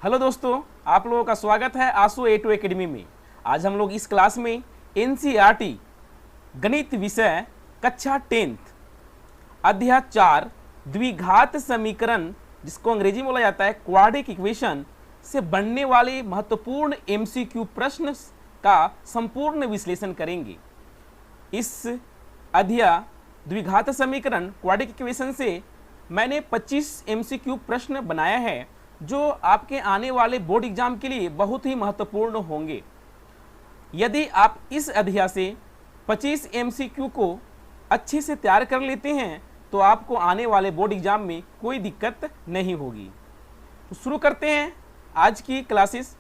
Hello दोस्तों, आप लोगों का स्वागत है आसू A2 एकेडमी में। आज हम लोग इस क्लास में NCERT गणित विषय कक्षा 10th अध्याय 4 द्विघात समीकरण, जिसको अंग्रेजी में बोला जाता है क्वाड्रिक इक्वेशन, से बनने वाले महत्वपूर्ण MCQ प्रश्न का संपूर्ण विश्लेषण करेंगे। इस अध्याय द्विघात समीकरण क्वाड्रिक इक्वेशन से मैंने 25 MCQ प्रश्न बनाया है, जो आपके आने वाले बोर्ड एग्जाम के लिए बहुत ही महत्वपूर्ण होंगे। यदि आप इस अध्याय से 25 MCQ को अच्छे से तैयार कर लेते हैं तो आपको आने वाले बोर्ड एग्जाम में कोई दिक्कत नहीं होगी। तो शुरू करते हैं आज की क्लासेस।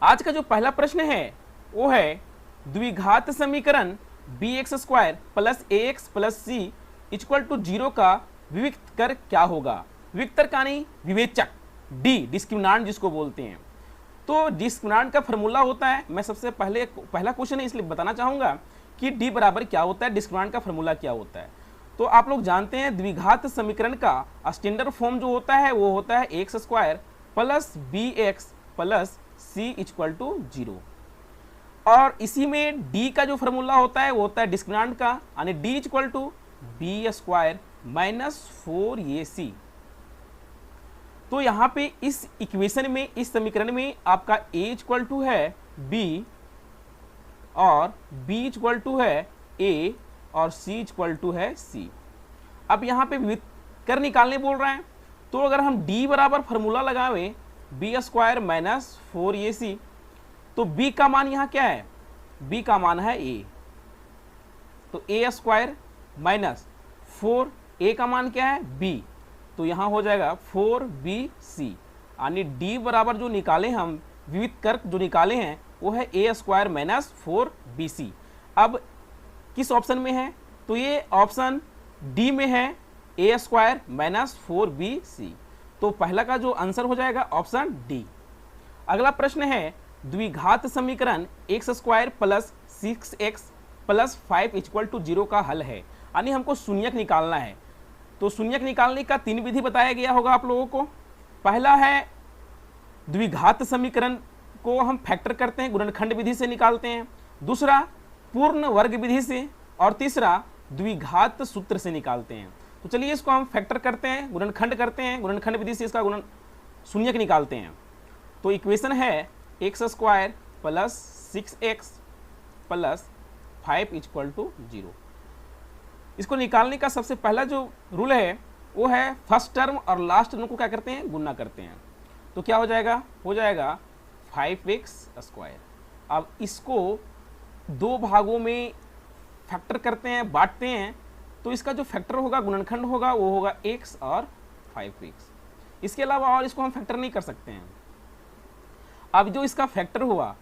आज का जो पहला प्रश्न है वो है द्विघात समीकरण bx² + ax + c = 0 का विविक्त कर क्या होगा। विविक्तर का नहीं, विवेचक, डी डिस्क्रिमिनांट जिसको बोलते हैं। तो डिस्क्रिमिनांट का फॉर्मूला होता है, मैं सबसे पहला क्वेश्चन है इसलिए बताना चाहूंगा कि डी बराबर क्या होता है, डिस्क्रिमिनांट का फॉर्मूला क्या होता है। तो आप लोग जानते हैं द्विघात समीकरण का स्टैंडर्ड फॉर्म जो होता है वो होता है x² + bx + c = 0। और इसी में d का जो फॉर्मूला होता है वो होता है डिस्क्रिमिनांट का, यानी d = b² - 4ac। तो यहाँ पे इस इक्वेशन में, इस समीकरण में आपका a = है b और b = है a और c = है c। अब यहाँ पे विविक्त कर निकालने बोल रहे हैं, तो अगर हम d बराबर फॉर्मूला लगावें b² - 4ac, तो b का मान यहाँ क्या है, b का मान है a, तो a² - 4, a का मान क्या है b, तो यहाँ हो जाएगा 4bc, यानी d बराबर जो निकाले हम, विविक्त कर जो निकाले हैं वो है a² - 4bc। अब किस ऑप्शन में है, तो ये ऑप्शन डी में है, a² - 4bc। तो पहला का जो आंसर हो जाएगा ऑप्शन डी। अगला प्रश्न है द्विघात समीकरण x² + 6x + 5 = 0 का हल है, यानी हमको शून्यक निकालना है। तो शून्यक निकालने का 3 विधि बताया गया होगा आप लोगों को। पहला है द्विघात समीकरण को हम फैक्टर करते हैं, गुणनखंड विधि से निकालते हैं। दूसरा पूर्ण वर्ग विधि से, और तीसरा द्विघात सूत्र से निकालते हैं। तो चलिए इसको हम फैक्टर करते हैं, गुणनखंड करते हैं, गुणनखंड विधि से इसका शून्यक निकालते हैं। तो इक्वेशन है x² + 6x + 5 = 0। इसको निकालने का सबसे पहला जो रूल है वो है फर्स्ट टर्म और लास्ट टर्म को क्या करते हैं, गुणा करते हैं। तो क्या हो जाएगा 5x²। अब इसको दो भागों में फैक्टर करते हैं, बांटते हैं, तो इसका जो फैक्टर होगा, गुणनखंड होगा, वो होगा x और 5x। इसके अलावा और इसको हम फैक्टर नहीं कर सकते हैं। अब जो इसका फैक्टर हुआ,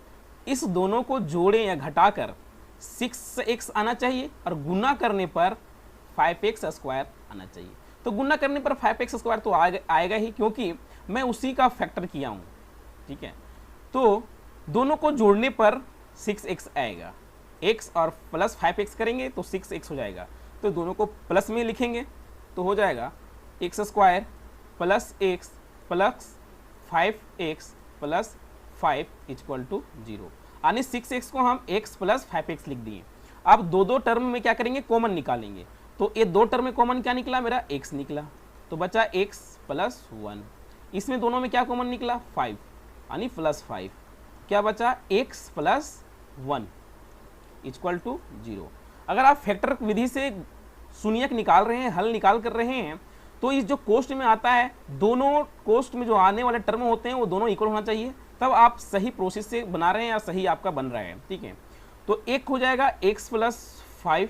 इस दोनों को जोड़ें या घटाकर 6x आना चाहिए, और गुना करने पर 5x² आना चाहिए। तो गुना करने पर 5x² तो आएगा ही, क्योंकि मैं उसी का फैक्टर किया हूँ। ठीक है, तो दोनों को जोड़ने पर 6x आएगा, x और प्लस 5x करेंगे तो 6x हो जाएगा। तो दोनों को प्लस में लिखेंगे तो हो जाएगा x² + x + 5x + 5 = 0, यानी 6x को हम x + 5x लिख दिए। अब दो टर्म में क्या करेंगे, कॉमन निकालेंगे। तो ये दो टर्म में कॉमन क्या निकला, मेरा x निकला, तो बचा x + 1। इसमें दोनों में क्या कॉमन निकला, 5, यानी +5। क्या बचा, x + 1 = 0। अगर आप फैक्टर विधि से शून्यक निकाल रहे हैं, हल निकाल कर रहे हैं, तो इस जो कोष्ट में आता है, दोनों कोष्ट में जो आने वाले टर्म होते हैं वो दोनों इक्वल होना चाहिए, तब आप सही प्रोसेस से बना रहे हैं या सही आपका बन रहा है। ठीक है, तो एक हो जाएगा x + 5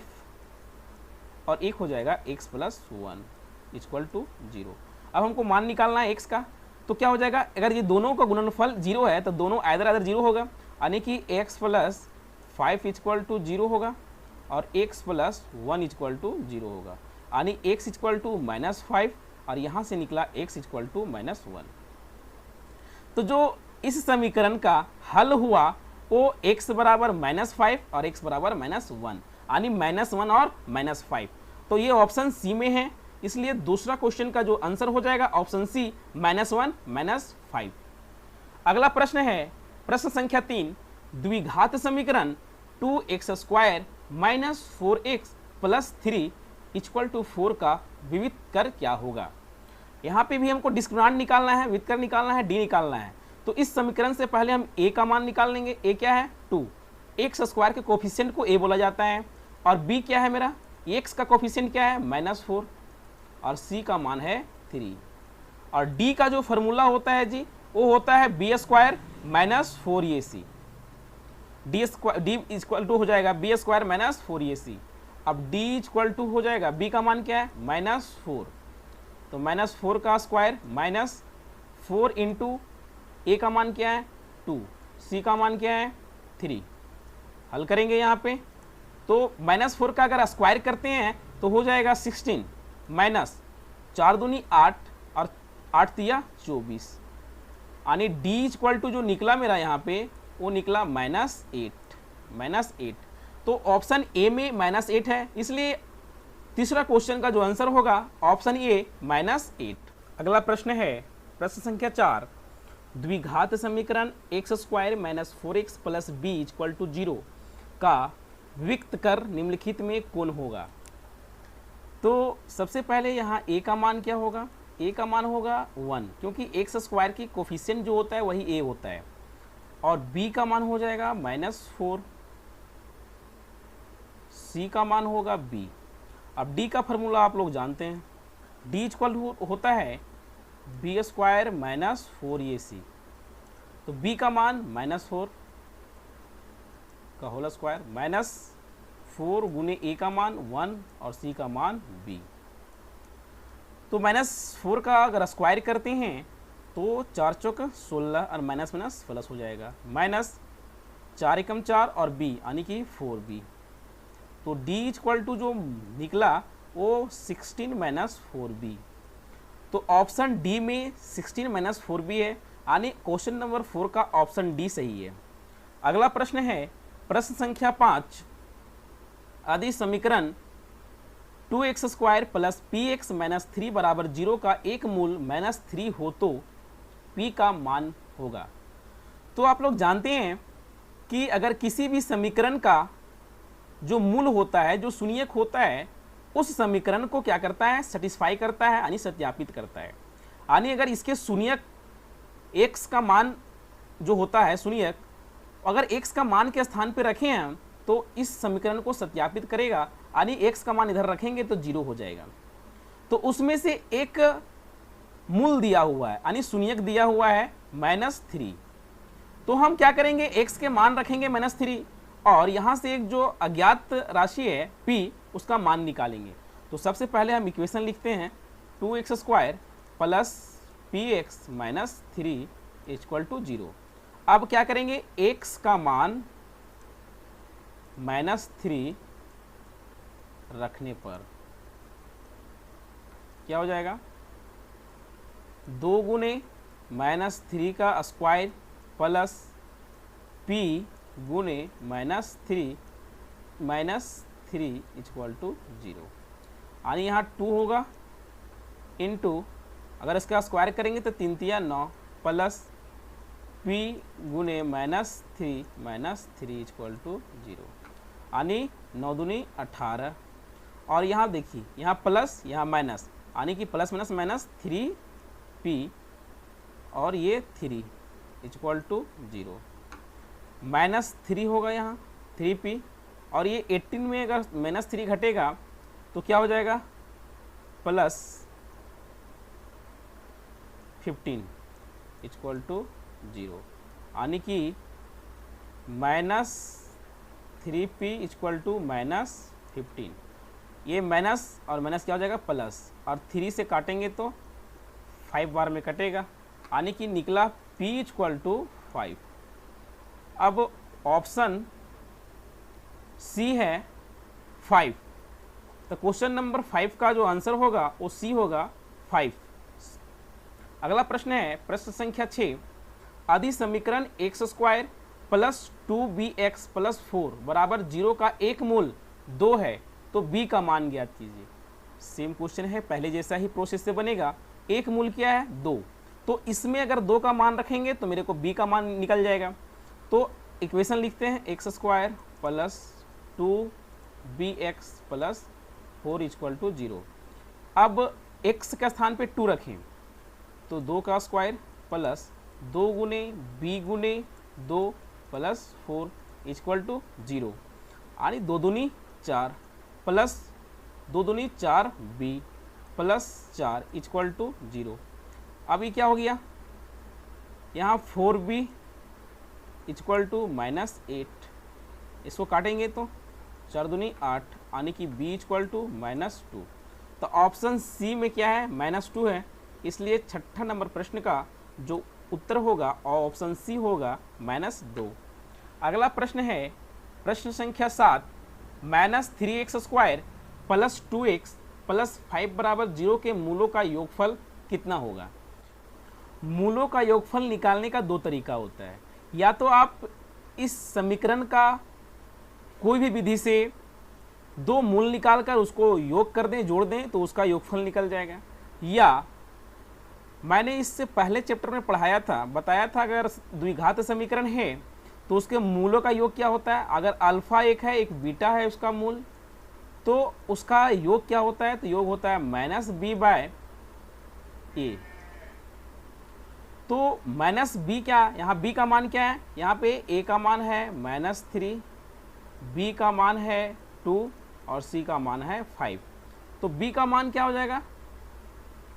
और एक हो जाएगा x + 1 = 0। अब हमको मान निकालना है x का, तो क्या हो जाएगा, अगर ये दोनों का गुणनफल 0 है तो दोनों आइदर 0 होगा, यानी कि x + 5 = 0 होगा और x + 1 = 0 होगा, यानी x = -5 और यहाँ से निकला x = -1। तो जो इस समीकरण का हल हुआ वो x बराबर -5 और x बराबर -1, यानी -1 और -5। तो ये ऑप्शन सी में है, इसलिए दूसरा क्वेश्चन का जो आंसर हो जाएगा ऑप्शन सी -1 -5। 5। अगला प्रश्न है प्रश्न संख्या 3, द्विघात समीकरण 2x² minus 4x plus 3 equal to 4 का विविध कर क्या होगा। यहाँ पे भी हमको डिस्क्रिमिनेंट निकालना है, विविध कर निकालना है, डी निकालना है। तो इस समीकरण से पहले हम a का मान निकाल लेंगे। a क्या है 2, x² के कोफिशिएंट को a बोला जाता है, और b क्या है मेरा, x का कोफिशिएंट क्या है -4, और c का मान है 3, और d का जो फॉर्मूला होता है जी वो होता है b² minus 4ac। d equal to हो जाएगा b² माइनस 4ac। अब d इक्वल टू हो जाएगा, b का मान क्या है -4, तो -4 का स्क्वायर माइनस 4 इंटू a का मान क्या है 2, c का मान क्या है 3। हल करेंगे यहाँ पे तो -4 का अगर स्क्वायर करते हैं तो हो जाएगा 16 माइनस 4 दूनी 8 और 8 तिया 24, यानी d इक्वल टू जो निकला मेरा यहाँ पे वो निकला -8। तो ऑप्शन ए में -8 है, इसलिए तीसरा क्वेश्चन का जो आंसर होगा ऑप्शन ए -8। अगला प्रश्न है प्रश्न संख्या 4, द्विघात समीकरण x² minus 4x plus b equal to 0 का विविक्त कर निम्नलिखित में कौन होगा। तो सबसे पहले यहाँ a का मान क्या होगा, a का मान होगा 1, क्योंकि x² की कोफिशिएंट जो होता है वही a होता है, और b का मान हो जाएगा -4, c का मान होगा b। अब d का फॉर्मूला आप लोग जानते हैं, d इक्वल होता है b² माइनस 4ac, तो b का मान -4 का होल स्क्वायर माइनस 4 गुने a का मान 1 और c का मान b। तो -4 का अगर स्क्वायर करते हैं तो 4 चौक 16 और माइनस माइनस प्लस हो जाएगा, माइनस 4 एकम 4 और b यानी कि 4b। तो d इक्वल टू जो निकला वो 16 माइनस 4b। तो ऑप्शन डी में 16 माइनस 4b है, यानी क्वेश्चन नंबर 4 का ऑप्शन डी सही है। अगला प्रश्न है प्रश्न संख्या 5, यदि समीकरण 2x² प्लस px माइनस 3 बराबर 0 का एक मूल -3 हो तो p का मान होगा। तो आप लोग जानते हैं कि अगर किसी भी समीकरण का जो मूल होता है, जो शून्यक होता है, उस समीकरण को क्या करता है, सेटिस्फाई करता है, यानी सत्यापित करता है। यानी अगर इसके शून्यक x का मान जो होता है शून्यक, अगर x का मान के स्थान पर रखें हम तो इस समीकरण को सत्यापित करेगा, यानी x का मान इधर रखेंगे तो 0 हो जाएगा। तो उसमें से एक मूल दिया हुआ है, यानी शून्यक दिया हुआ है -3। तो हम क्या करेंगे, x के मान रखेंगे -3 और यहाँ से एक जो अज्ञात राशि है p उसका मान निकालेंगे। तो सबसे पहले हम इक्वेशन लिखते हैं 2x² plus px minus 3 equal to 0। अब क्या करेंगे, x का मान -3 रखने पर क्या हो जाएगा, 2 गुने -3 का स्क्वायर प्लस p गुने -3 इक्वल टू 0, यानी यहाँ 2 होगा इंटू, अगर इसका स्क्वायर करेंगे तो 3 तिया 9 प्लस p गुने -3 इक्वल टू 0, यानी 9 दूनी 18। और यहाँ देखिए, यहाँ प्लस यहाँ माइनस, यानी कि प्लस माइनस माइनस 3p और ये 3 इक्वल टू 0, -3 होगा यहाँ 3p, और ये 18 में अगर -3 घटेगा तो क्या हो जाएगा, प्लस 15 इक्वल टू 0, यानी कि -3p इक्वल टू -15। ये माइनस और माइनस क्या हो जाएगा, प्लस, और 3 से काटेंगे तो 5 बार में कटेगा, यानी कि निकला p इक्वल टू 5। अब ऑप्शन सी है 5, तो क्वेश्चन नंबर 5 का जो आंसर होगा वो सी होगा 5। अगला प्रश्न है प्रश्न संख्या 6, यदि समीकरण x² प्लस 2bx प्लस 4 बराबर 0 का एक मूल 2 है तो b का मान ज्ञात कीजिए। सेम क्वेश्चन है, पहले जैसा ही प्रोसेस से बनेगा। एक मूल क्या है 2, तो इसमें अगर 2 का मान रखेंगे तो मेरे को b का मान निकल जाएगा। तो इक्वेशन लिखते हैं X square plus 2bx plus 4 equal to 0। अब x के स्थान पे 2 रखें तो 2 का स्क्वायर प्लस 2 गुने b गुने 2 प्लस 4 इक्वल टू 0 यानी 2 दूनी 4 प्लस 2 दूनी 4b प्लस 4 इक्वल टू 0। अभी क्या हो गया, यहाँ 4b इक्वल टू -8, इसको काटेंगे तो 4 दूनी 8 यानी कि b इक्वल टू -2। तो ऑप्शन सी में क्या है, -2 है, इसलिए छठा नंबर प्रश्न का जो उत्तर होगा और ऑप्शन सी होगा -2। अगला प्रश्न है प्रश्न संख्या 7, -3x² प्लस 2x प्लस 5 बराबर 0 के मूलों का योगफल कितना होगा। मूलों का योगफल निकालने का 2 तरीका होता है, या तो आप इस समीकरण का कोई भी विधि से 2 मूल निकाल कर उसको योग कर दें, जोड़ दें, तो उसका योगफल निकल जाएगा। या मैंने इससे पहले चैप्टर में पढ़ाया था, बताया था अगर द्विघात समीकरण है तो उसके मूलों का योग क्या होता है। अगर अल्फा एक है, एक बीटा है उसका मूल, तो उसका योग क्या होता है, तो योग होता है -b/a। तो -b क्या, यहाँ b का मान क्या है, यहाँ पे a का मान है -3, b का मान है 2 और c का मान है 5। तो b का मान क्या हो जाएगा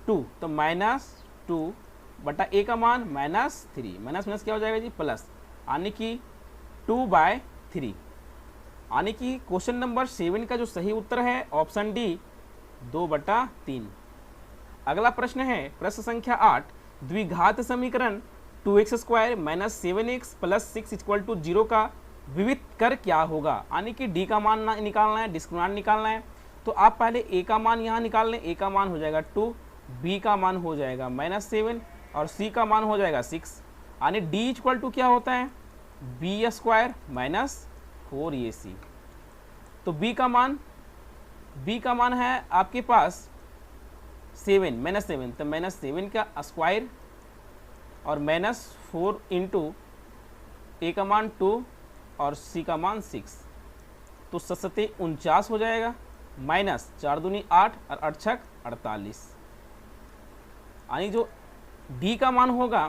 2, तो -2 बटा a का मान -3, माइनस क्या हो जाएगा जी, प्लस, यानी कि 2/3, यानी कि क्वेश्चन नंबर 7 का जो सही उत्तर है ऑप्शन डी 2/3। अगला प्रश्न है प्रश्न संख्या 8, द्विघात समीकरण 2x² - 7x plus 6 equal to 0 का विविध कर क्या होगा, यानी कि d का मान निकालना है, डिस्क्रिमिनेंट निकालना है। तो आप पहले a का मान यहाँ निकाल लें, a का मान हो जाएगा 2, b का मान हो जाएगा -7 और c का मान हो जाएगा 6, यानी d इक्वल टू क्या होता है b² - 4ac। तो b का मान है आपके पास 7, -7, तो -7 का स्क्वायर और -4 इंटू a का मान 2 और c का मान 6, तो 7 49 हो जाएगा, -4 दूनी 8 और 8 छक 48, यानी जो d का मान होगा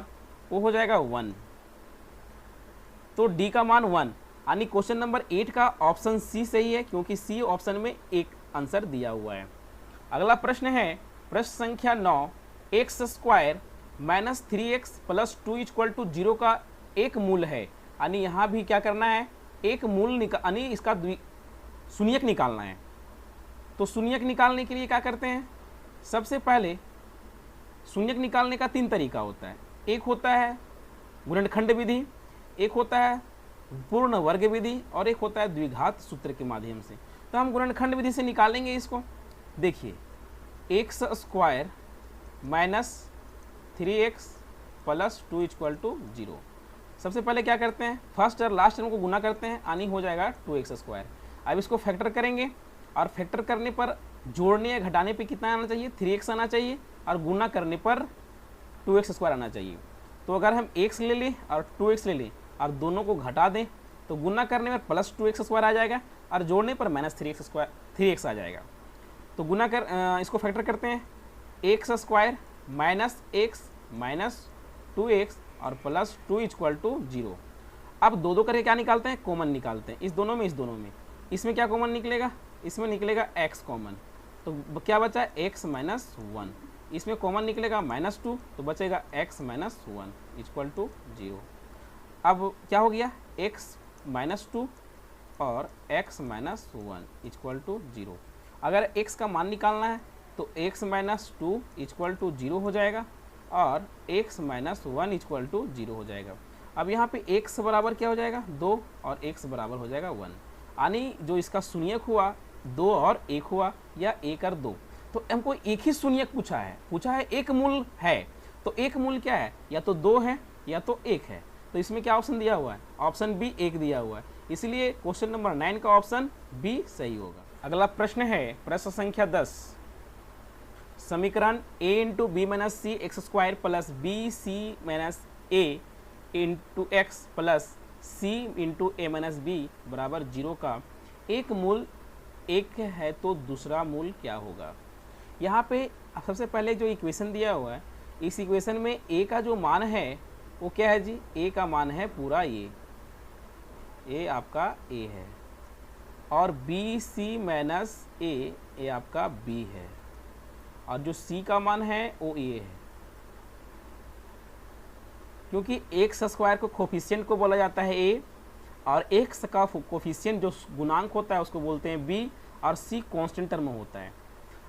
वो हो जाएगा 1। तो d का मान 1, यानी क्वेश्चन नंबर 8 का ऑप्शन सी सही है, क्योंकि सी ऑप्शन में एक आंसर दिया हुआ है। अगला प्रश्न है प्रश्न संख्या 9, x² - 3x plus 2 equal to 0 का एक मूल है, यानी यहाँ भी क्या करना है, एक मूल यानी इसका शून्यक निकालना है। तो शून्यक निकालने के लिए क्या करते हैं, सबसे पहले शून्यक निकालने का 3 तरीका होता है। एक होता है गुणनखंड विधि, एक होता है पूर्ण वर्ग विधि और एक होता है द्विघात सूत्र के माध्यम से। तो हम गुणनखंड विधि से निकालेंगे इसको। देखिए x² - 3x plus 2 equal to 0। सबसे पहले क्या करते हैं, फर्स्ट और लास्ट टर्म को गुना करते हैं, यानी हो जाएगा 2x²। अब इसको फैक्टर करेंगे और फैक्टर करने पर जोड़ने या घटाने पे कितना आना चाहिए, 3x आना चाहिए, और गुना करने पर 2x² आना चाहिए। तो अगर हम x ले लें और 2x ले लें और दोनों को घटा दें तो गुना करने पर प्लस 2x² आ जाएगा और जोड़ने पर -3x आ जाएगा। तो गुना कर इसको फैक्टर करते हैं, x² - x माइनस 2x और प्लस 2 इक्वल टू 0। अब दो करके क्या निकालते हैं, कॉमन निकालते हैं, इस दोनों में। इसमें क्या कॉमन निकलेगा, इसमें निकलेगा x कॉमन, तो क्या बचा है x - 1। इसमें कॉमन निकलेगा -2, तो बचेगा x - 1 इक्वल टू 0। अब क्या हो गया, x - 2 और x - 1 इक्वल टू 0। अगर x का मान निकालना है तो x - 2 इक्वल टू 0 हो जाएगा और x - 1 इक्वल टू 0 हो जाएगा। अब यहाँ पे x बराबर क्या हो जाएगा, 2 और x बराबर हो जाएगा 1, यानी जो इसका शून्यक हुआ 2 और 1 हुआ, या 1 और 2। तो हमको एक ही शून्यक पूछा है, एक मूल है, तो एक मूल क्या है, या तो 2 है या तो 1 है। तो इसमें क्या ऑप्शन दिया हुआ है, ऑप्शन बी 1 दिया हुआ है, इसलिए क्वेश्चन नंबर 9 का ऑप्शन बी सही होगा। अगला प्रश्न है प्रश्न संख्या 10, समीकरण a into B minus C X square plus B C minus A into X plus C into A minus B बराबर 0 का एक मूल एक है तो दूसरा मूल क्या होगा। यहाँ पे सबसे पहले जो इक्वेशन दिया हुआ है, इस इक्वेशन में a का जो मान है वो क्या है जी, a का मान है पूरा ये आपका a है, और बी सी माइनस ए आपका b है, और जो c का मान है वो a है। क्योंकि एक्स स्क्वायर को कोफिशिएंट को बोला जाता है a, और एक्स का कोफिशिएंट जो गुणांक होता है उसको बोलते हैं b, और c कांस्टेंट टर्म होता है।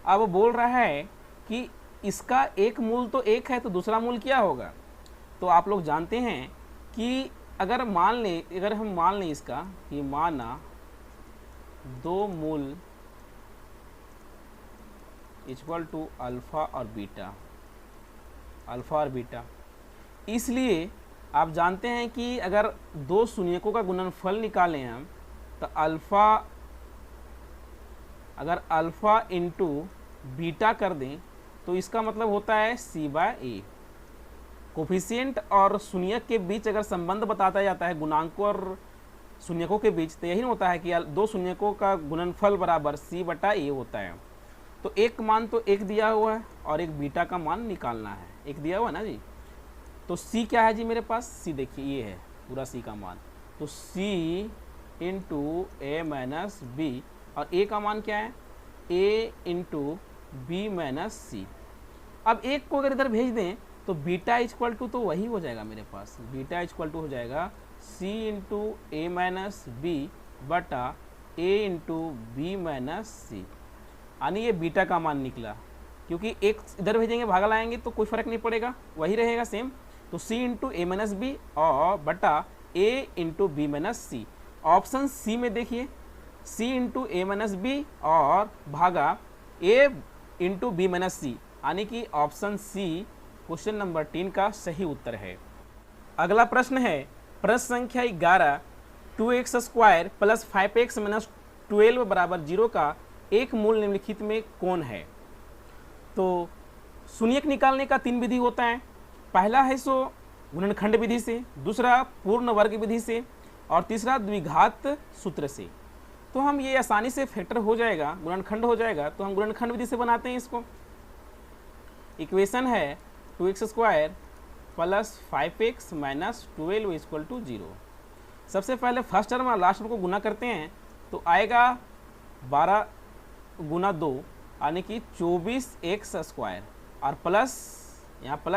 अब वो बोल रहा है कि इसका एक मूल तो एक है तो दूसरा मूल क्या होगा। तो आप लोग जानते हैं कि अगर हम मान लें इसका कि माना दो मूल इक्वल टू अल्फ़ा और बीटा, इसलिए आप जानते हैं कि अगर दो शून्यकों का गुणनफल निकालें हम तो अगर अल्फ़ा इंटू बीटा कर दें तो इसका मतलब होता है c बाय ए। कोफिशिएंट और शून्यक के बीच अगर संबंध बताया जाता है गुणांकों और शून्यकों के बीच, तो यही होता है कि दो शून्यकों का गुणनफल बराबर c बटा ए होता है। तो एक मान तो एक दिया हुआ है और एक बीटा का मान निकालना है, एक दिया हुआ है ना जी। तो c क्या है जी मेरे पास, c देखिए ये है पूरा c का मान, तो c into A minus B, और a का मान क्या है a इंटू बी माइनस सी। अब एक को अगर इधर भेज दें तो बीटा इक्वल टू तो वही हो जाएगा मेरे पास, बीटा इक्वल टू हो जाएगा c into A minus B बटा a into B minus C, यानी ये बीटा का मान निकला। क्योंकि एक इधर भेजेंगे भागा लाएंगे तो कोई फ़र्क नहीं पड़ेगा, वही रहेगा सेम। तो c into A minus B और बटा a into B minus C. Option C में देखिए c into A minus B और भागा a into B minus C, यानी कि ऑप्शन सी क्वेश्चन नंबर 3 का सही उत्तर है। अगला प्रश्न है प्रश्न संख्या 11, 2x square plus 5x minus 12 बराबर 0 का एक मूल निम्नलिखित में कौन है। तो शून्यक निकालने का 3 विधि होता है। पहला है सो गुणनखंड विधि से, दूसरा पूर्ण वर्ग विधि से, और तीसरा द्विघात सूत्र से। तो हम ये आसानी से फैक्टर हो जाएगा, गुणनखंड हो जाएगा, तो हम गुणनखंड विधि से बनाते हैं इसको। इक्वेशन है 2x square plus 5x minus 12 equal to 0। सबसे पहले फर्स्ट टर्म और लास्ट टर्म को गुना करते हैं तो आएगा 12 गुना 2 यानी कि 24x स्क्वायर, और प्लस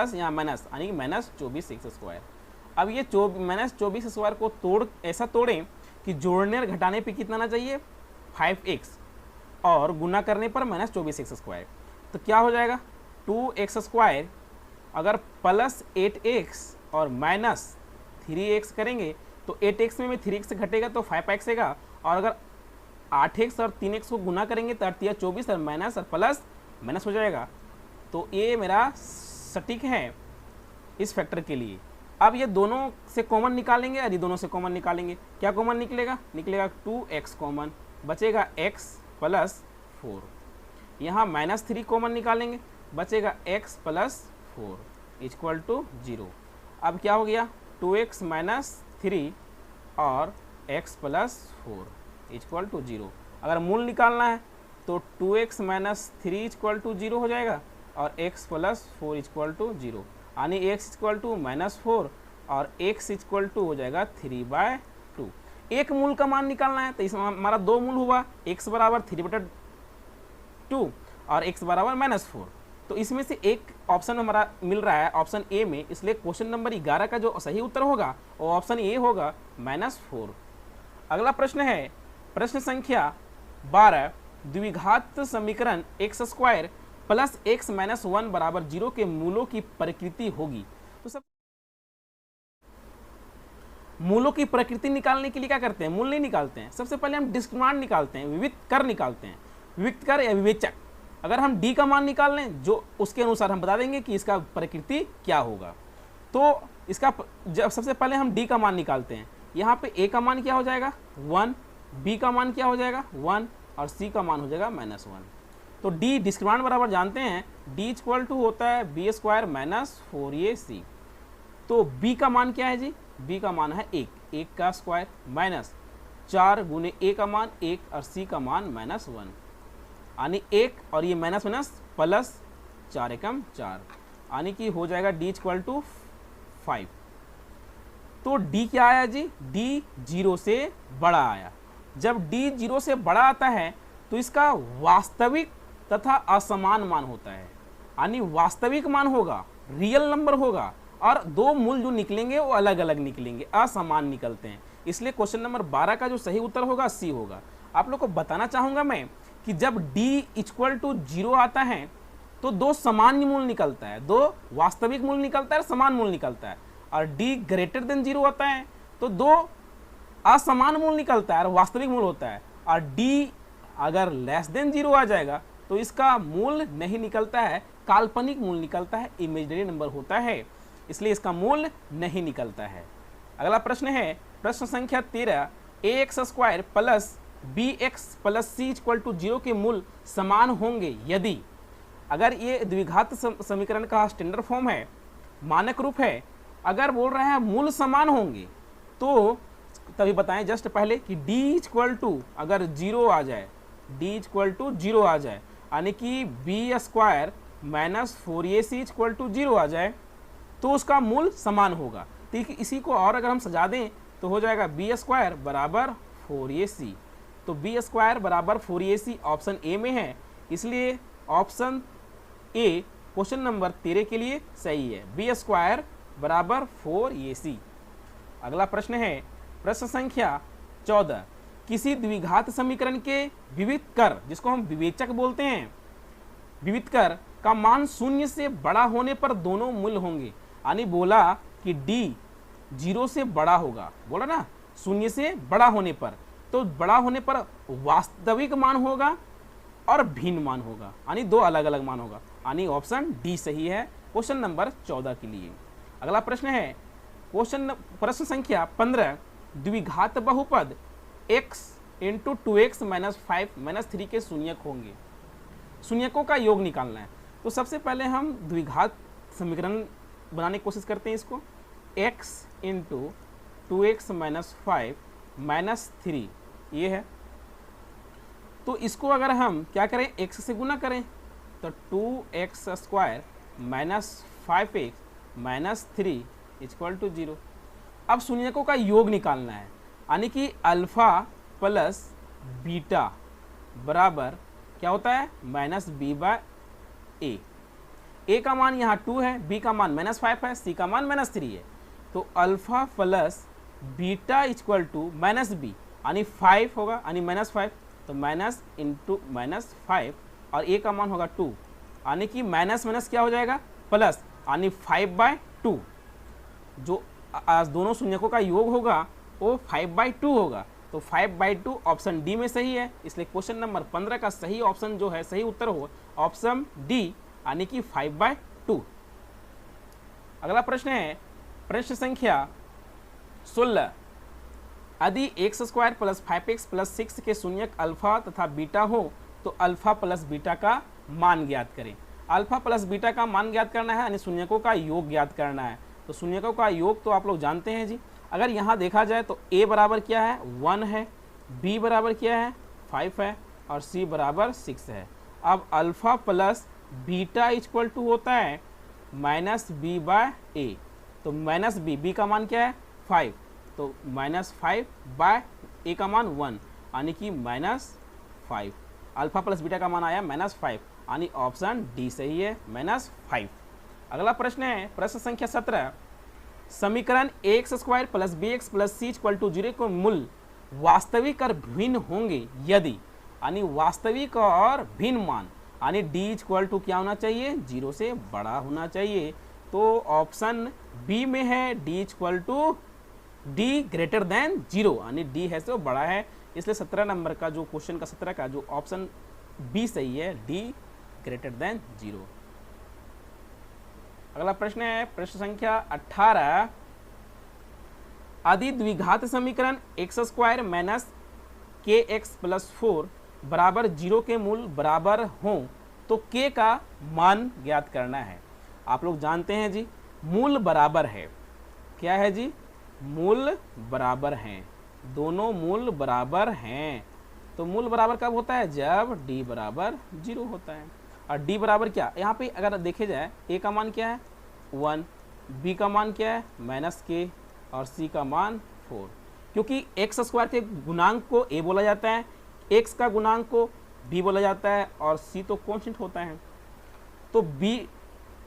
यहाँ माइनस यानी कि माइनस 24x स्क्वायर। अब ये माइनस 24 स्क्वायर को ऐसा तोड़ें कि जोड़ने और घटाने पे कितना आना चाहिए 5x, और गुना करने पर माइनस 24x स्क्वायर। तो क्या हो जाएगा 2x स्क्वायर, अगर प्लस 8x और माइनस 3x करेंगे तो 8x में 3x से घटेगा तो 5x आएगा, और अगर 8x और 3x को गुना करेंगे तो 8 या 24 और माइनस और प्लस माइनस हो जाएगा। तो ये मेरा सटीक है इस फैक्टर के लिए। अब ये दोनों से कॉमन निकालेंगे और ये दोनों से कॉमन निकालेंगे, क्या कॉमन निकलेगा 2x कॉमन, बचेगा x प्लस 4। यहाँ माइनस 3 कॉमन निकालेंगे, बचेगा x प्लस 4 इक्वल टू 0। अब क्या हो गया 2x माइनस 3 और x प्लस 4 इक्वल टू 0। अगर मूल निकालना है तो 2x माइनस 3 इक्वल टू 0 हो जाएगा, और x प्लस 4 इक्वल टू 0, यानी x इक्वल टू माइनस 4 और x इक्वल टू हो जाएगा 3/2। एक मूल का मान निकालना है तो इसमें हमारा दो मूल हुआ, x बराबर 3/2 और x बराबर -4। तो इसमें से एक ऑप्शन हमारा मिल रहा है ऑप्शन ए में, इसलिए क्वेश्चन नंबर 11 का जो सही उत्तर होगा वो ऑप्शन ए होगा -4। अगला प्रश्न है प्रश्न संख्या 12, द्विघात समीकरण x square plus x minus 1 बराबर 0 के मूलों की प्रकृति होगी। तो सब मूलों की प्रकृति निकालने के लिए क्या करते हैं, मूल नहीं निकालते हैं, सबसे पहले हम डिस्क्रिमिनेंट निकालते हैं, विविध कर निकालते हैं, विविध कर या विवेचक। अगर हम d का मान निकाल लें जो उसके अनुसार हम बता देंगे कि इसका प्रकृति क्या होगा। तो इसका जब सबसे पहले हम d का मान निकालते हैं, यहाँ पे a का मान क्या हो जाएगा 1, b का मान क्या हो जाएगा 1 और c का मान हो जाएगा -1। तो डी डिस्क्रिमिनेंट बराबर जानते हैं, डी इक्वल टू होता है बी स्क्वायर माइनस 4ac। तो b का मान क्या है जी, b का मान है 1 का स्क्वायर माइनस 4 गुने a का मान 1 और c का मान माइनस 1, यानी 1 और ये माइनस माइनस प्लस 4 एकम 4, यानी कि हो जाएगा d इक्वल टू 5। तो d क्या आया जी, d 0 से बड़ा आया। जब d 0 से बड़ा आता है तो इसका वास्तविक तथा असमान मान होता है, यानी वास्तविक मान होगा, रियल नंबर होगा, और दो मूल जो निकलेंगे वो अलग अलग निकलेंगे, असमान निकलते हैं। इसलिए क्वेश्चन नंबर 12 का जो सही उत्तर होगा सी होगा। आप लोग को बताना चाहूंगा मैं कि जब d इक्वल टू 0 आता है तो दो समान मूल निकलता है, दो वास्तविक मूल निकलता है, समान मूल निकलता है, और d ग्रेटर देन 0 आता है तो दो असमान मूल निकलता है और वास्तविक मूल होता है, और d अगर लेस देन 0 आ जाएगा तो इसका मूल नहीं निकलता है, काल्पनिक मूल निकलता है, इमेजिनरी नंबर होता है, इसलिए इसका मूल नहीं निकलता है। अगला प्रश्न है प्रश्न संख्या 13, ax square plus bx plus c equal to 0 के मूल समान होंगे यदि, अगर ये द्विघात समीकरण का स्टैंडर्ड फॉर्म है, मानक रूप है, अगर बोल रहे हैं मूल समान होंगे तो तभी बताएं जस्ट पहले कि d इक्वल टू अगर 0 आ जाए, d इक्वल टू 0 आ जाए, यानी कि b square minus 4ac equal to 0 आ जाए तो उसका मूल समान होगा। ठीक, इसी को और अगर हम सजा दें तो हो जाएगा बी स्क्वायर बराबर 4ac। तो बी स्क्वायर बराबर 4ac ऑप्शन ए में है, इसलिए ऑप्शन ए क्वेश्चन नंबर 13 के लिए सही है, बी स्क्वायर बराबर 4ac। अगला प्रश्न है प्रश्न संख्या 14, किसी द्विघात समीकरण के विविध कर, जिसको हम विवेचक बोलते हैं, विविध कर का मान 0 से बड़ा होने पर दोनों मूल होंगे, यानी बोला कि d 0 से बड़ा होगा, बोला ना 0 से बड़ा होने पर, तो बड़ा होने पर वास्तविक मान होगा और भिन्न मान होगा, यानी दो अलग अलग मान होगा, यानी ऑप्शन डी सही है क्वेश्चन नंबर 14 के लिए। अगला प्रश्न है प्रश्न संख्या 15, द्विघात बहुपद x into 2x minus 5 minus 3 के शून्यक होंगे, शून्यकों का योग निकालना है। तो सबसे पहले हम द्विघात समीकरण बनाने की कोशिश करते हैं। इसको x into 2x minus 5 minus 3 ये है, तो इसको अगर हम क्या करें, x से गुना करें तो 2x square minus 5x minus 3 equal to 0। अब शून्यकों का योग निकालना है, यानी कि अल्फा प्लस बीटा बराबर क्या होता है, माइनस बी बाय ए। ए का मान यहाँ 2 है, बी का मान माइनस 5 है, सी का मान माइनस 3 है, तो alpha plus beta equal to minus B, यानी 5 होगा, यानी माइनस 5, तो माइनस इंटू माइनस 5 और ए का मान होगा 2, यानी कि माइनस माइनस क्या हो जाएगा प्लस, यानी 5/2। जो दोनों शून्यकों का योग होगा वो 5/2 होगा, तो 5/2 ऑप्शन डी में सही है, इसलिए क्वेश्चन नंबर 15 का सही ऑप्शन जो है, सही उत्तर हो ऑप्शन डी, यानी कि 5/2। अगला प्रश्न है प्रश्न संख्या 16, यदि x square plus 5x plus 6 के शून्यक अल्फा तथा बीटा हो तो अल्फा प्लस बीटा का मान ज्ञात करें। अल्फा प्लस बीटा का मान ज्ञात करना है, यानी शून्यकों का योग ज्ञात करना है। तो शून्यकों का योग तो आप लोग जानते हैं जी। अगर यहाँ देखा जाए तो a बराबर क्या है 1 है, b बराबर क्या है 5 है, और c बराबर 6 है। अब alpha plus beta equal to होता है माइनस बी बाय ए, तो माइनस बी का मान क्या है 5, तो माइनस 5 बाय ए का मान 1, यानी कि माइनस 5। अल्फा प्लस बीटा का मान आया माइनस 5, यानी ऑप्शन डी सही है माइनस 5। अगला प्रश्न है प्रश्न संख्या 17, समीकरण x square plus b x plus c equal to 0 को मूल वास्तविक और भिन्न होंगे यदि, यानी वास्तविक और भिन्न मान, यानी डी इक्वल टू क्या होना चाहिए 0 से बड़ा होना चाहिए। तो ऑप्शन बी में है D equal to D greater than 0, यानी डी है तो बड़ा है, इसलिए 17 नंबर का जो क्वेश्चन का 17 का जो ऑप्शन बी सही है, डी ग्रेटर देन 0। अगला प्रश्न है प्रश्न संख्या 18, यदि द्विघात समीकरण एक्स स्क्वायर माइनस के एक्स प्लस 4 बराबर 0 के मूल बराबर हों तो k का मान ज्ञात करना है। आप लोग जानते हैं जी, मूल बराबर है, क्या है जी, मूल बराबर हैं, दोनों मूल बराबर हैं। तो मूल बराबर कब होता है, जब d बराबर 0 होता है। और d बराबर क्या, यहाँ पे अगर देखे जाए a का मान क्या है 1, b का मान क्या है -k और c का मान 4। क्योंकि x स्क्वायर के गुणांक को a बोला जाता है, x का गुणांक को b बोला जाता है और c तो कांस्टेंट होता है। तो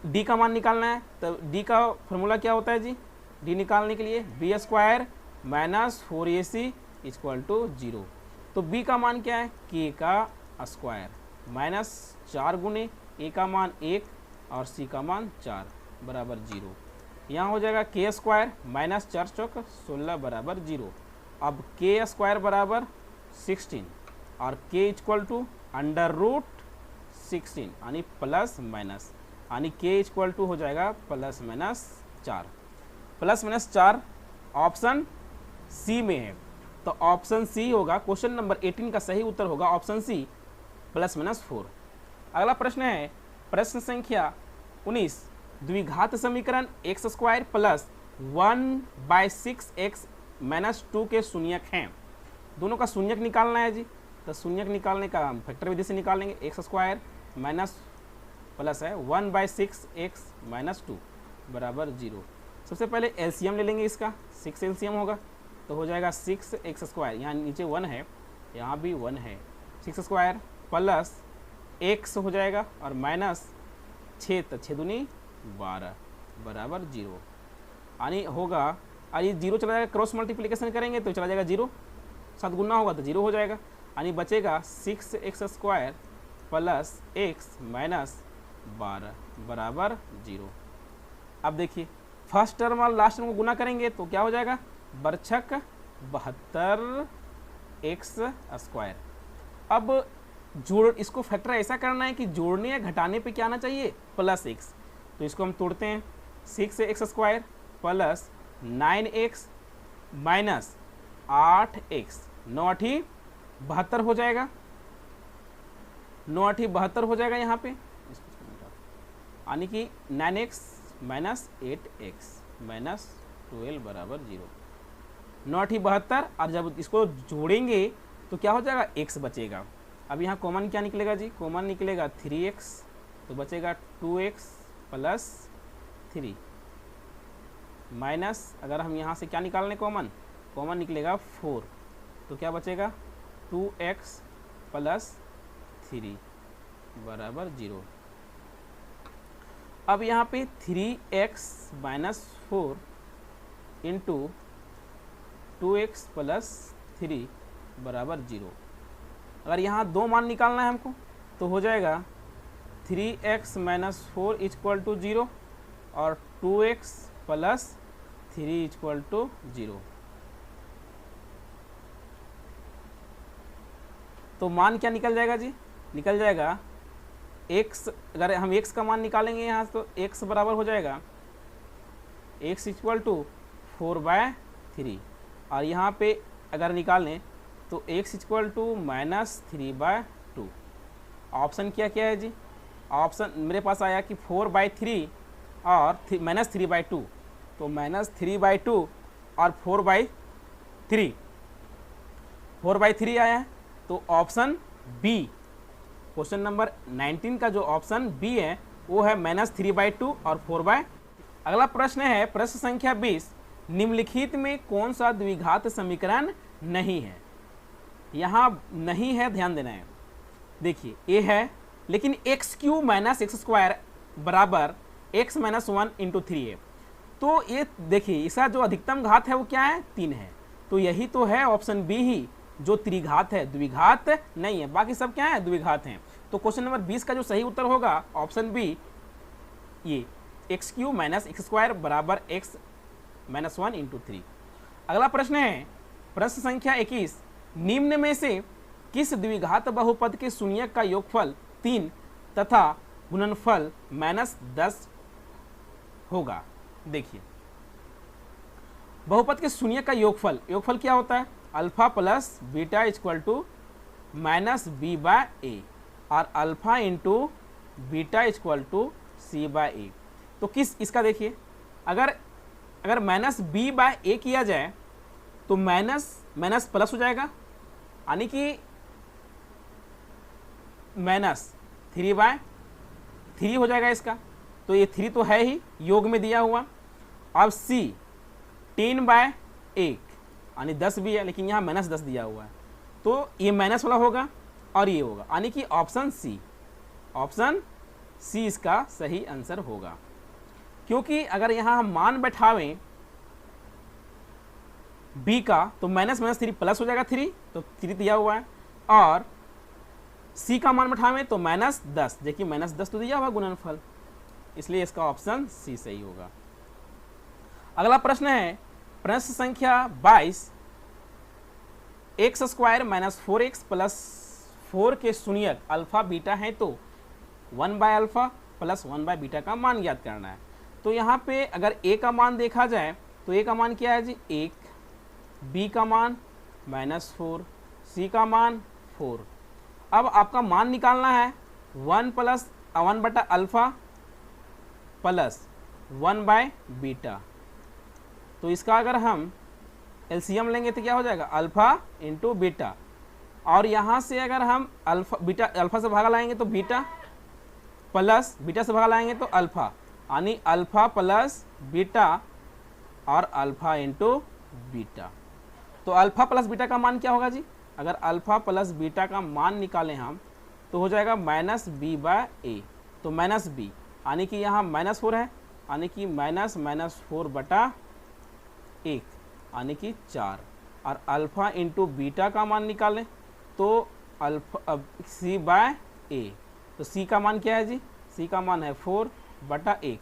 d का मान निकालना है, तो d का फॉर्मूला क्या होता है जी, d निकालने के लिए b स्क्वायर -4ac = 0। तो b का मान क्या है, k का स्क्वायर -4 गुने a का मान 1 और c का मान 4 बराबर 0। यहाँ हो जाएगा k स्क्वायर -4 चौक 16 बराबर 0। अब k स्क्वायर बराबर 16 और k = √16 यानी प्लस माइनस, यानी k = हो जाएगा ±4। +4 ऑप्शन सी में है, तो ऑप्शन सी होगा, क्वेश्चन नंबर 18 का सही उत्तर होगा ऑप्शन सी +4। अगला प्रश्न है प्रश्न संख्या 19, द्विघात समीकरण x² + 1/6x - 2 के शून्यक हैं। दोनों का शून्यक निकालना है जी, तो शून्यक निकालने का हम फैक्टर विधि से निकालेंगे। x² माइनस प्लस है 1/6x - 2 बराबर 0। सबसे पहले एलसीएम ले लेंगे इसका, 6 एलसीएम होगा तो हो जाएगा 6x², यहाँ नीचे 1 है, यहाँ भी 1 है, 6² प्लस x हो जाएगा और माइनस 6, तो 6 दूनी 12 बराबर 0। यानी होगा, और ये 0 चला जाएगा, क्रॉस मल्टीप्लिकेशन करेंगे तो चला जाएगा 0, 7 गुना होगा तो 0 हो जाएगा, यानी बचेगा 6x² प्लस x माइनस 12 बराबर 0। अब देखिए फर्स्ट टर्म और लास्ट टर्म को गुना करेंगे तो क्या हो जाएगा, बरछक 72x²। अब जोड़, इसको फैक्टर ऐसा करना है कि जोड़ने या घटाने पे क्या आना चाहिए, +x। तो इसको हम तोड़ते हैं, 6x² plus 9x minus 8x, 9×8 = 72 हो जाएगा, 9×8 = 72 हो जाएगा यहाँ पे, यानी कि 9x माइनस 8x माइनस 12 बराबर 0। 9×8 = 72, और जब इसको जोड़ेंगे तो क्या हो जाएगा, x बचेगा। अब यहाँ कॉमन क्या निकलेगा जी, कॉमन निकलेगा 3x, तो बचेगा 2x प्लस 3 माइनस, अगर हम यहाँ से क्या निकाल लें कॉमन, कॉमन निकलेगा 4, तो क्या बचेगा 2x प्लस 3 बराबर 0। अब यहाँ पे 3x minus 4 into 2x plus 3 बराबर 0। अगर यहाँ दो मान निकालना है हमको तो हो जाएगा 3x माइनस 4 = 0 और 2x प्लस 3 = 0। तो मान क्या निकल जाएगा जी, निकल जाएगा x, अगर हम x का मान निकालेंगे यहाँ तो x बराबर हो जाएगा x = 4/3, और यहाँ पे अगर निकालें तो x = -3/2। ऑप्शन क्या क्या है जी, ऑप्शन मेरे पास आया कि 4/3 और -3/2, तो -3/2 और 4/3 आया है, तो ऑप्शन बी, क्वेश्चन नंबर 19 का जो ऑप्शन बी है वो है -3/2 और 4/। अगला प्रश्न है प्रश्न संख्या 20, निम्नलिखित में कौन सा द्विघात समीकरण नहीं है। यहाँ नहीं है, ध्यान देना है, देखिए ए है, लेकिन x³ - x² बराबर x - 1 × 3 है, तो ये देखिए इसका जो अधिकतम घात है वो क्या है, 3 है, तो यही तो है ऑप्शन बी ही जो त्रिघात है, द्विघात नहीं है, बाकी सब क्या है, द्विघात हैं। तो क्वेश्चन नंबर 20 का जो सही उत्तर होगा ऑप्शन बी, ये x³ - x² बराबर x - 1 × 3। अगला प्रश्न है प्रश्न संख्या 21, निम्न में से किस द्विघात बहुपद के शून्यक का योगफल 3 तथा गुणनफल -10 होगा। देखिए बहुपद के शून्यक का योगफल, योगफल क्या होता है, alpha plus beta = minus B by A और alpha into beta equal to C by A. तो किस इसका देखिए, अगर माइनस बी बाय ए किया जाए तो माइनस प्लस हो जाएगा, यानी कि माइनस 3/3 हो जाएगा इसका। तो ये 3 तो है ही योग में दिया हुआ। अब सी 10/1 यानी 10 भी है, लेकिन यहाँ -10 दिया हुआ है, तो ये माइनस वाला होगा और ये होगा, यानी कि ऑप्शन सी इसका सही आंसर होगा। क्योंकि अगर यहाँ हम मान बैठावें बी का तो -3 प्लस हो जाएगा 3, तो 3 दिया हुआ है, और सी का मान बैठावें तो -10, देखिए -10 तो दिया हुआ गुणनफल, इसलिए इसका ऑप्शन सी सही होगा। अगला प्रश्न है प्रश्न संख्या 22, x² - 4x + 4 के शून्यक अल्फा बीटा है तो 1/α + 1/बीटा का मान ज्ञात करना है। तो यहाँ पे अगर a का मान देखा जाए तो a का मान क्या है जी 1, b का मान -4, c का मान 4। अब आपका मान निकालना है 1/α + 1/बीटा। तो इसका अगर हम एलसीएम लेंगे तो क्या हो जाएगा अल्फा इंटू बीटा, और यहाँ से अगर हम अल्फा से भागा लाएंगे तो बीटा, प्लस बीटा से भागा लाएंगे तो अल्फा, यानी अल्फा प्लस बीटा और अल्फा इंटू बीटा। तो अल्फा प्लस बीटा का मान क्या होगा जी, अगर अल्फा प्लस बीटा का मान निकालें हम तो हो जाएगा -b/a। तो -b यानी कि यहाँ -4 है, यानी कि -4/1 यानी कि 4, और अल्फा इंटू बीटा का मान निकालें तो अल्फा c/a। तो c का मान क्या है जी, c का मान है 4/1,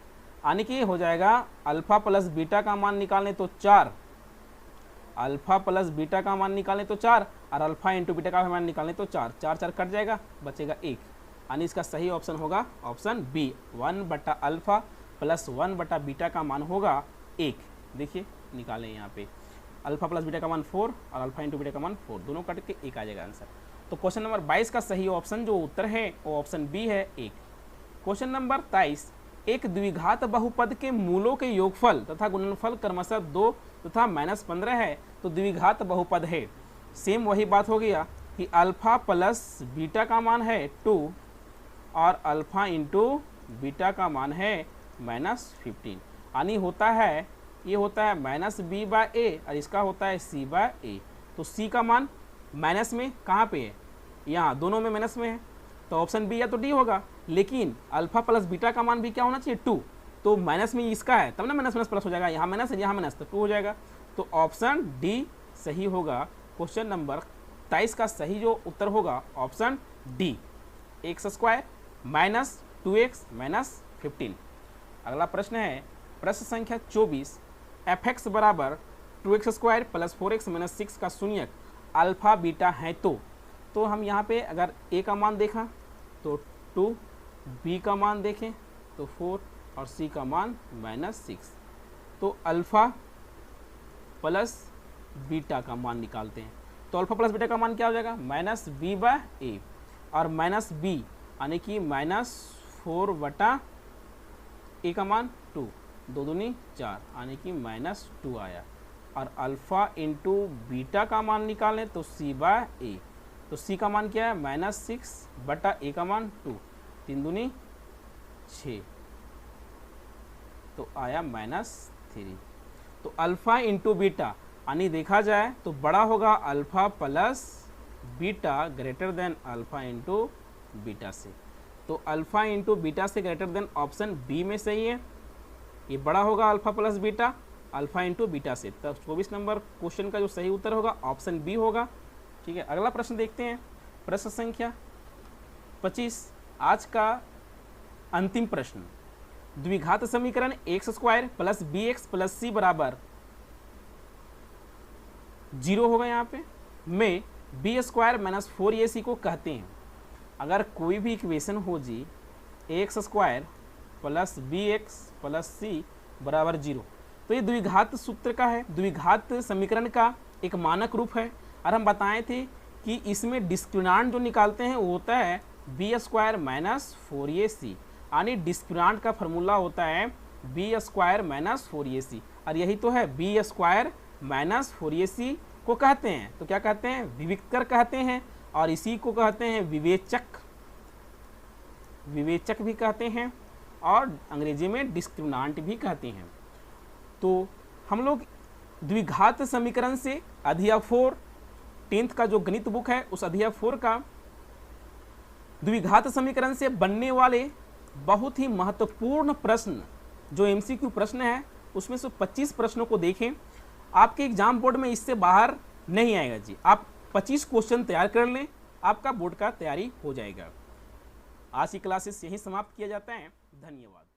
यानी कि हो जाएगा अल्फा प्लस बीटा का मान निकालें तो 4, अल्फा प्लस बीटा का मान निकालें तो 4, और अल्फा इंटू बीटा का मान निकालें तो 4, 4 कट जाएगा, बचेगा 1, यानी इसका सही ऑप्शन होगा ऑप्शन बी, 1/α + 1/बीटा का मान होगा 1। देखिए निकालें यहाँ पे अल्फा प्लस बीटा का मान 4 और अल्फा इंटू बीटा का मान 4, दोनों कट के 1 आ जाएगा आंसर। तो क्वेश्चन नंबर 22 का सही ऑप्शन जो उत्तर है वो ऑप्शन बी है 1। क्वेश्चन नंबर 23, एक द्विघात बहुपद के मूलों के योगफल तथा गुणनफल क्रमशः 2 तथा -15 है तो द्विघात बहुपद है। सेम वही बात हो गया कि अल्फा प्लस बीटा का मान है 2 और अल्फा इंटू बीटा का मान है -15, यानी होता है ये होता है -b/a और इसका होता है c/a। तो c का मान माइनस में कहाँ पे है, यहाँ दोनों में माइनस में है, तो ऑप्शन बी या तो डी होगा। लेकिन अल्फा प्लस बीटा का मान भी क्या होना चाहिए 2, तो माइनस में इसका है तब ना माइनस प्लस हो जाएगा, यहाँ माइनस है यहाँ माइनस तो 2 हो जाएगा। तो ऑप्शन डी सही होगा। क्वेश्चन नंबर 23 का सही जो उत्तर होगा ऑप्शन डी, x² - 2x - 15। अगला प्रश्न है प्रश्न संख्या 24, fx = 2x² + 4x - 6 का शून्यक अल्फा बीटा है तो हम यहाँ पे अगर a का मान देखा तो 2, b का मान देखें तो 4 और c का मान -6, तो अल्फा प्लस बीटा का मान निकालते हैं। तो अल्फा प्लस बीटा का मान क्या हो जाएगा -b/a और -b यानी कि -4/a का मान 2, 2 दूनी 4 यानी कि -2 आया, और अल्फा इंटू बीटा का मान निकालें तो c/a। तो c का मान क्या है -6/a का मान 2, 3 दूनी 6, तो आया -3। तो अल्फा इंटू बीटा यानी देखा जाए तो बड़ा होगा alpha plus beta greater than alpha into beta से। तो अल्फा इंटू बीटा से ग्रेटर देन ऑप्शन बी में सही है, ये बड़ा होगा alpha plus beta alpha into beta से। तब 24 नंबर क्वेश्चन का जो सही उत्तर होगा ऑप्शन बी होगा। ठीक है, अगला प्रश्न देखते हैं, प्रश्न संख्या 25, आज का अंतिम प्रश्न। द्विघात समीकरण x² + bx + c = 0 होगा यहाँ पे, में b² - 4ac को कहते हैं। अगर कोई भी इक्वेशन हो जी x² + bx + c = 0, तो ये द्विघात सूत्र का है, द्विघात समीकरण का एक मानक रूप है। और हम बताए थे कि इसमें डिस्क्रिमिनांट जो निकालते हैं वो होता है बी स्क्वायर माइनस 4ac, यानी डिस्क्रिमिनांट का फॉर्मूला होता है बी स्क्वायर माइनस 4ac, और यही तो है बी स्क्वायर माइनस 4ac को कहते हैं, तो क्या कहते हैं, विविक्तर कहते हैं, और इसी को कहते हैं विवेचक, विवेचक भी कहते हैं, और अंग्रेजी में डिस्क्रिमिनांट भी कहते हैं। तो हम लोग द्विघात समीकरण से अध्याय 4 10th का जो गणित बुक है उस अध्याय 4 का द्विघात समीकरण से बनने वाले बहुत ही महत्वपूर्ण प्रश्न जो एमसीक्यू प्रश्न है उसमें से 25 प्रश्नों को देखें। आपके एग्जाम बोर्ड में इससे बाहर नहीं आएगा जी, आप 25 क्वेश्चन तैयार कर लें, आपका बोर्ड का तैयारी हो जाएगा। आज की क्लासेस यहीं समाप्त किया जाता है। धन्यवाद।